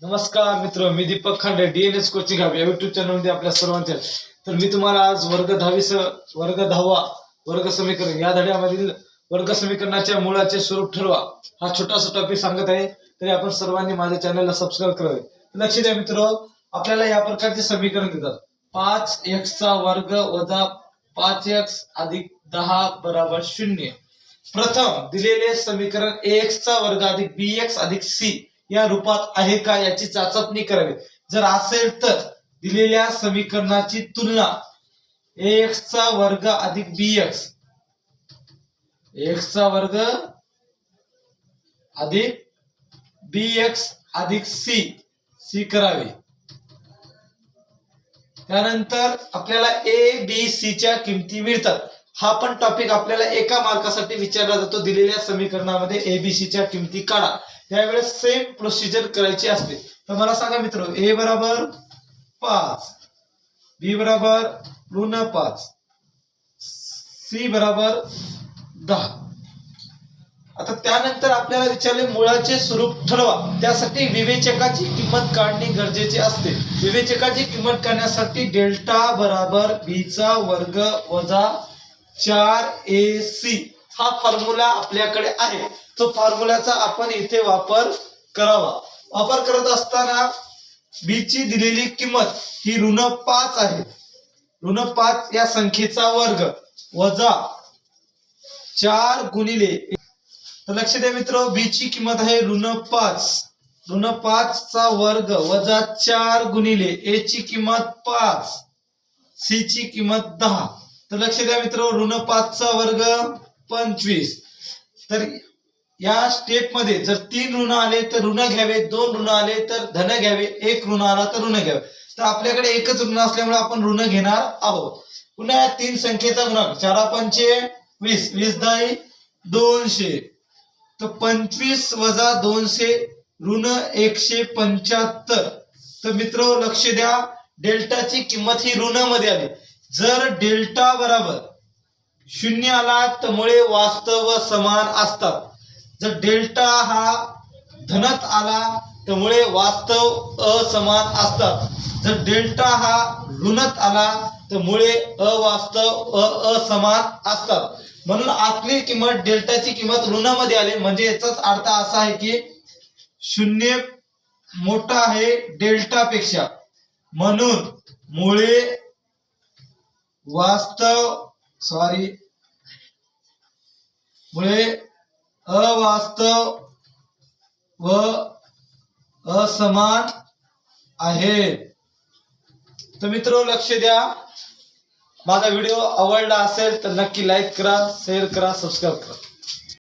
नमस्कार मित्र, मी Deepak Khande, DNS coaching hub या युट्यूब चॅनल मध्ये आपल्या सर्वांचे तर मी तुम्हाला आज वर्ग 10वा वर्ग समीकरण या धड्यामधील वर्ग समीकरणाच्या मूळाचे स्वरूप ठरवा हा छोटासा टॉपिक सांगत आहे. तरी आपण सर्वांनी माझ्या चॅनलला सबस्क्राइब करावे. लक्ष द्या मित्र, आपल्याला या प्रकारचे समीकरण देतात. 5x चा वर्ग वजा 5x अधिक 10 बरोबर 0. प्रथम दिलेले समीकरण ax चा वर्ग अधिक bx अधिक c या रूपात आहे का याची चाचपणी करावी. जर असेल तर दिलेल्या समीकरणाची तुलना ax चा वर्ग अधिक bx, x चा वर्ग अधिक bx अधिक c करावी. त्यानंतर आपल्याला a b c च्या किमती मिळतात. हा पण टॉपिक आपल्याला एका मार्कासाठी विचारला जातो. दिलेल्या समीकरणामध्ये a b c च्या किमती काढा. त्यावेळेस सेम प्रोसिजर करायची असते. तर मला सांगा मित्र, a बरोबर 5, b बरोबर -5, c बरोबर 10. आता त्यानंतर आपल्याला विचारले मुळाचे स्वरूप ठरवा. त्यासाठी विवेचकाची किंमत काढणे गरजेचे असते. विवेचकाची किंमत काढण्यासाठी डेल्टा बरोबर b चा वर्ग वजा 4ac हा फॉर्म्युला आपल्याकडे आहे. तो फॉर्म्युल्याचा आपण इथे वापर करावा. वापर करत असताना b ची दिलेली किंमत ही -5 आहे. -5 या संख्येचा वर्ग वजा 4 गुणिले, तर लक्ष द्या मित्र, b ची किंमत आहे ऋण 5 चा वर्ग वजा 4 गुणिले a ची किंमत 5, c ची किंमत 10. तर लक्ष द्या मित्र, ऋण 5 चा वर्ग 25. तर या स्टेप मध्ये जर 3 ऋण आले तर ऋण घ्यावे, 2 ऋण आले तर धन घ्यावे, 1 ऋण आला तर ऋण घ्यावे. तर आपल्याकडे एकच ऋण असल्यामुळे आपण ऋण घेणार आहोत. पुन्हा या 3 संख्येचा गुणाकार 4 पंचे 20, 20 दाही 200. तर 25 वजा 200 ऋण 175. तर मित्र लक्ष द्या, डेल्टाची किंमत ही ऋण मध्ये आली. जर डेल्टा बरोबर 0 आला तर मुळे वास्तव समान असतात. जर डेल्टा हा धनात आला तर मुळे वास्तव असमान असतात. जर डेल्टा हा ऋणात आला तर मुळे अवास्तव असमान असतात. म्हणून आपली किंमत डेल्टाची किंमत ऋणामध्ये आली, म्हणजे याचाच अर्थ असा आहे की 0 मोठा आहे डेल्टा पेक्षा, म्हणून मुळे अवास्तव व असमान आहे. तर मित्र लक्ष द्या, माझा व्हिडिओ आवडला असेल तर नक्की लाईक करा, शेअर करा, सबस्क्राईब करा.